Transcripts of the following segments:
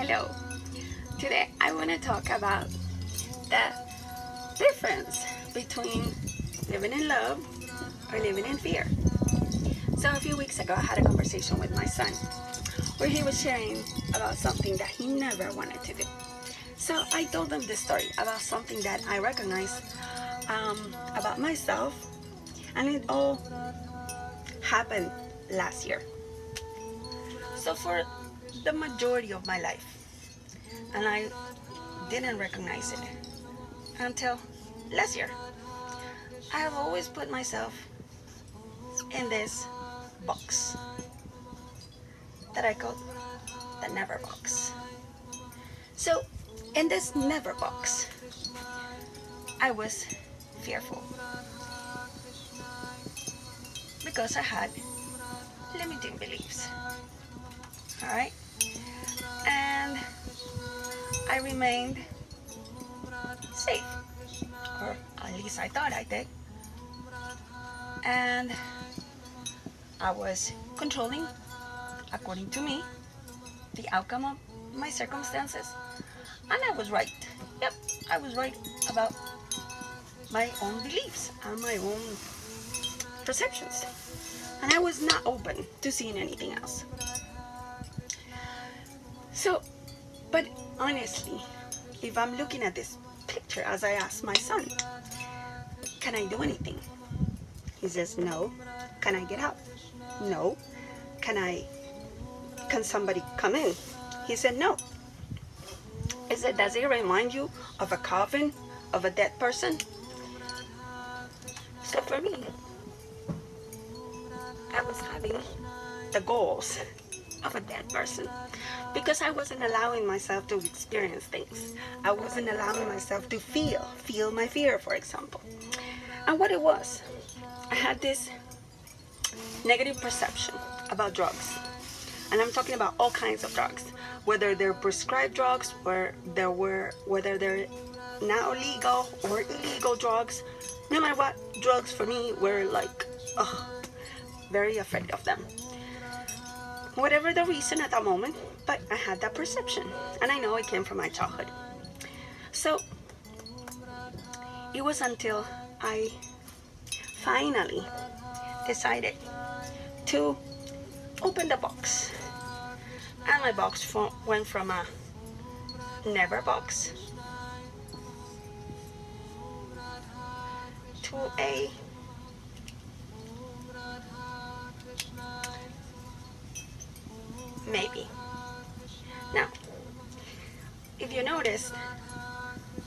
Hello. Today I want to talk about the difference between living in love or living in fear. So a few weeks ago I had a conversation with my son where he was sharing about something that he never wanted to do. So I told him this story about something that I recognized about myself, and it all happened last year. So for the majority of my life, and I didn't recognize it until last year, I have always put myself in this box that I call the never box. So in this never box, I was fearful because I had limiting beliefs. All right, and I remained safe, or at least I thought I did. And I was controlling, according to me, the outcome of my circumstances. And I was right. Yep, I was right about my own beliefs and my own perceptions. And I was not open to seeing anything else. So, but honestly, if I'm looking at this picture, as I asked my son, can I do anything? He says, no. Can I get out? No. Can somebody come in? He said, no. I said, does it remind you of a coffin, of a dead person? So for me, I was having the goals of a dead person because I wasn't allowing myself to experience things. I wasn't allowing myself to feel my fear, for example. And what it was, I had this negative perception about drugs. And I'm talking about all kinds of drugs, whether they're prescribed drugs, whether they're now legal or illegal drugs. No matter what, drugs for me were like, very afraid of them. Whatever the reason at that moment, but I had that perception, and I know it came from my childhood. So it was until I finally decided to open the box, and my box went from a never box to a maybe. Now, if you notice,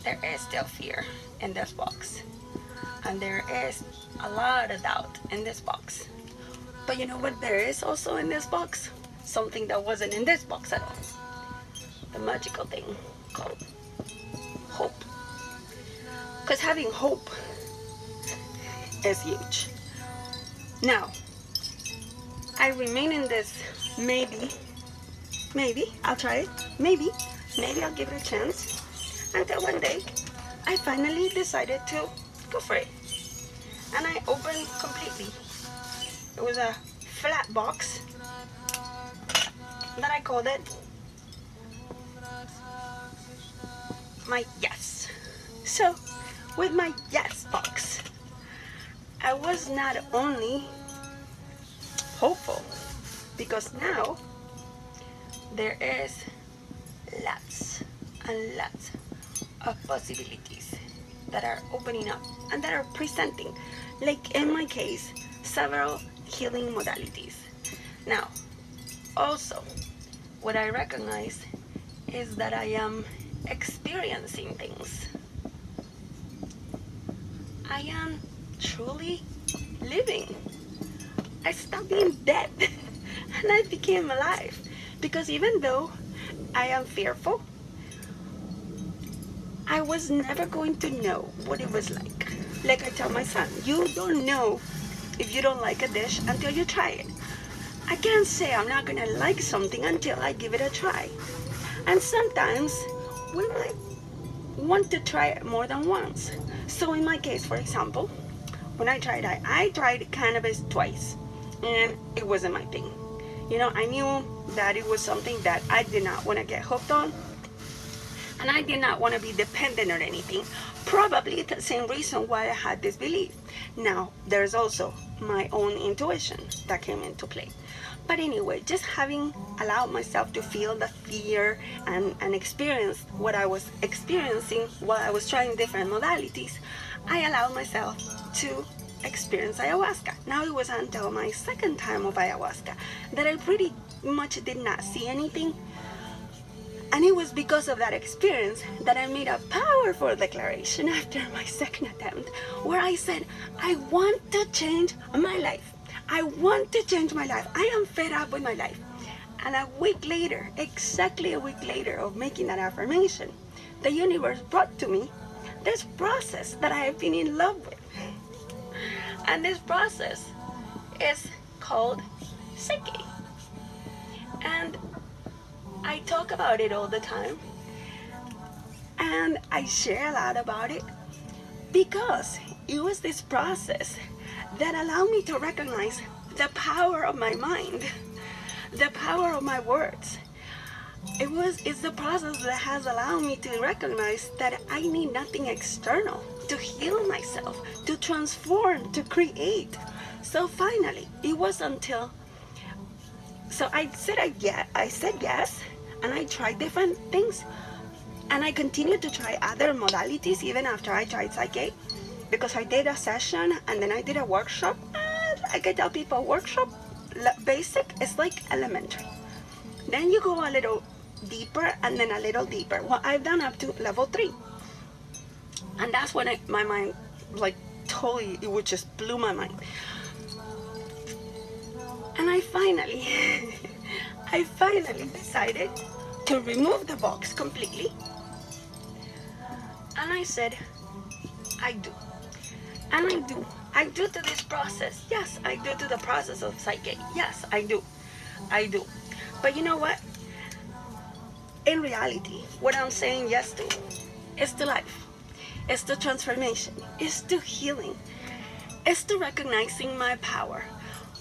there is still fear in this box, and there is a lot of doubt in this box. But you know what there is also in this box? Something that wasn't in this box at all. The magical thing called hope. Because having hope is huge. Now, I remain in this maybe, I'll try it, maybe I'll give it a chance, until one day I finally decided to go for it. And I opened completely. It was a flat box that I called it my yes. So with my yes box, I was not only hopeful, because now there is lots and lots of possibilities that are opening up and that are presenting, like in my case, several healing modalities. Now, also, what I recognize is that I am experiencing things. I am truly living. I stopped being dead and I became alive. Because even though I am fearful, I was never going to know what it was like. Like I tell my son, you don't know if you don't like a dish until you try it. I can't say I'm not gonna like something until I give it a try. And sometimes we might want to try it more than once. So in my case, for example, when I tried cannabis twice, and it wasn't my thing. You know, I knew that it was something that I did not want to get hooked on, and I did not want to be dependent on anything. Probably the same reason why I had this belief. Now, there's also my own intuition that came into play. But anyway, just having allowed myself to feel the fear and experience what I was experiencing while I was trying different modalities, I allowed myself to experience ayahuasca. Now, it was until my second time of ayahuasca that I pretty much did not see anything. And it was because of that experience that I made a powerful declaration after my second attempt, where I said, I want to change my life. I want to change my life. I am fed up with my life. And a week later, exactly a week later of making that affirmation, the universe brought to me this process that I have been in love with. And this process is called PSYCH-K. And I talk about it all the time, and I share a lot about it because it was this process that allowed me to recognize the power of my mind, the power of my words. It's the process that has allowed me to recognize that I need nothing external to heal myself, to transform, to create. So finally, it was until I said yes, and I tried different things, and I continued to try other modalities even after I tried PSYCH-K, because I did a session and then I did a workshop. And I can tell people, workshop basic is like elementary. Then you go a little deeper and then a little deeper. Well, I've done up to level 3, and that's when my mind totally, it would just blew my mind. And I finally decided to remove the box completely. And I said, I do. And I do to this process. Yes, I do to the process of PSYCH-K. Yes, I do. But you know what? In reality, what I'm saying yes to is to life. It's to transformation. It's to healing. It's to recognizing my power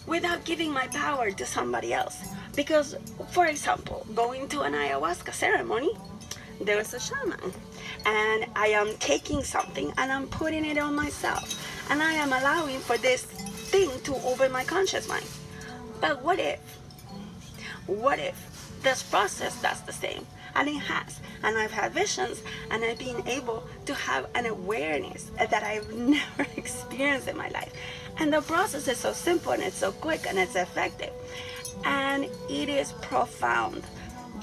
without giving my power to somebody else. Because, for example, going to an ayahuasca ceremony, there is a shaman, and I am taking something and I'm putting it on myself, and I am allowing for this thing to open my conscious mind. But what if this process does the same? And it has. And I've had visions, and I've been able to have an awareness that I've never experienced in my life. And the process is so simple, and it's so quick, and it's effective. And it is profound.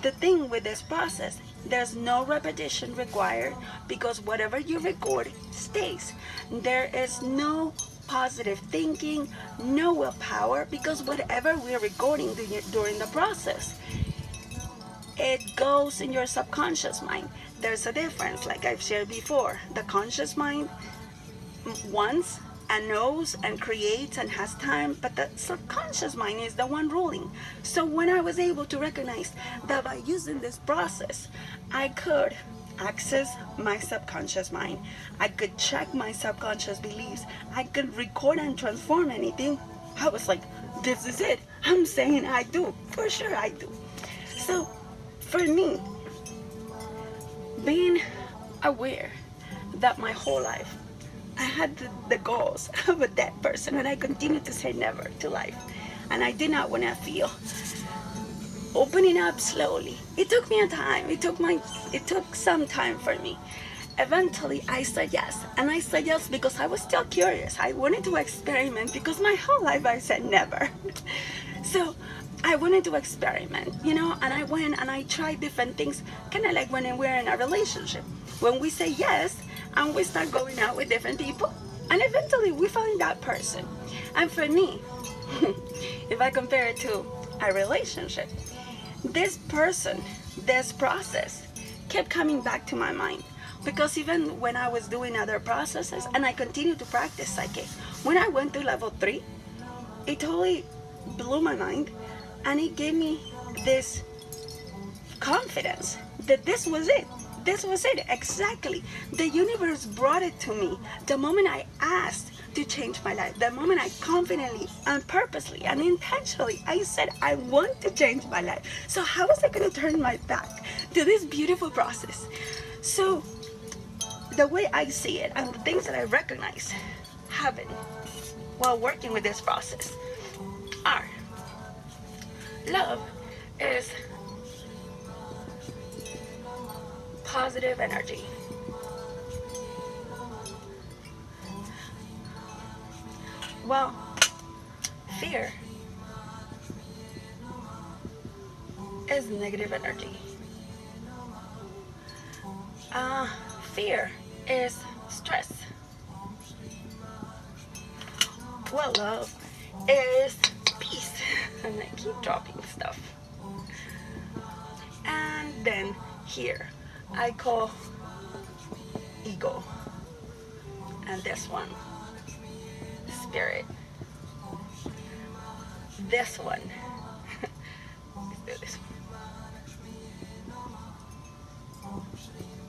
The thing with this process, there's no repetition required, because whatever you record stays. There is no positive thinking, no willpower, because whatever we're recording during the process, it goes in your subconscious mind. There's a difference, like I've shared before. The conscious mind wants and knows and creates and has time, but the subconscious mind is the one ruling. So when I was able to recognize that by using this process, I could access my subconscious mind, I could check my subconscious beliefs, I could record and transform anything, I was like, this is it. I'm saying I do. For sure I do. So for me, being aware that my whole life I had the goals of a dead person, and I continued to say never to life, and I did not want to feel opening up slowly. It took me a time. It took some time for me. Eventually I said yes, and I said yes because I was still curious. I wanted to experiment, because my whole life I said never. So I wanted to experiment, and I went and I tried different things, kind of like when we're in a relationship. When we say yes and we start going out with different people, and eventually we find that person. And for me, if I compare it to a relationship, this person, this process kept coming back to my mind. Because even when I was doing other processes, and I continued to practice PSYCH-K, when I went to level 3, it totally blew my mind, and it gave me this confidence that this was it. This was it, exactly. The universe brought it to me the moment I asked to change my life, the moment I confidently and purposely and intentionally I said I want to change my life, so how was I going to turn my back to this beautiful process? So the way I see it and the things that I recognize happen while working with this process are: love is positive energy. Well, fear is negative energy. Fear is stress. Well, love is peace. And I keep dropping stuff. And then here I call ego, and this one spirit. This one let's do this one.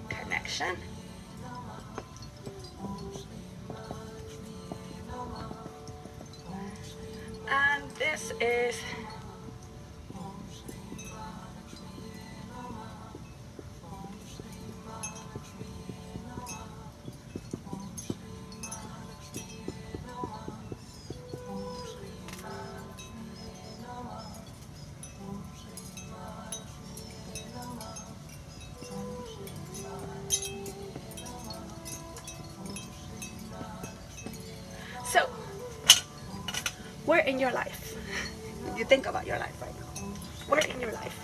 Connection. And this is so where in your life, if you think about your life right now, where in your life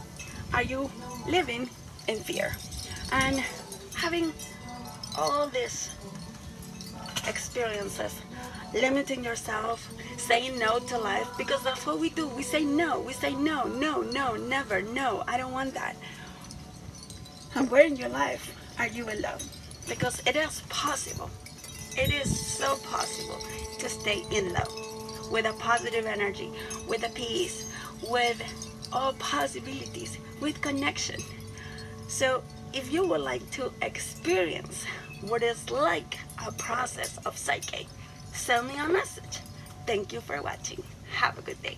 are you living in fear and having all these experiences, limiting yourself, saying no to life? Because that's what we do. We say no. We say no, no, no, never, no, I don't want that. And where in your life are you in love? Because it is possible. It is so possible to stay in love with a positive energy, with a peace, with all possibilities, with connection. So if you would like to experience what is like a process of PSYCH-K, send me a message. Thank you for watching. Have a good day.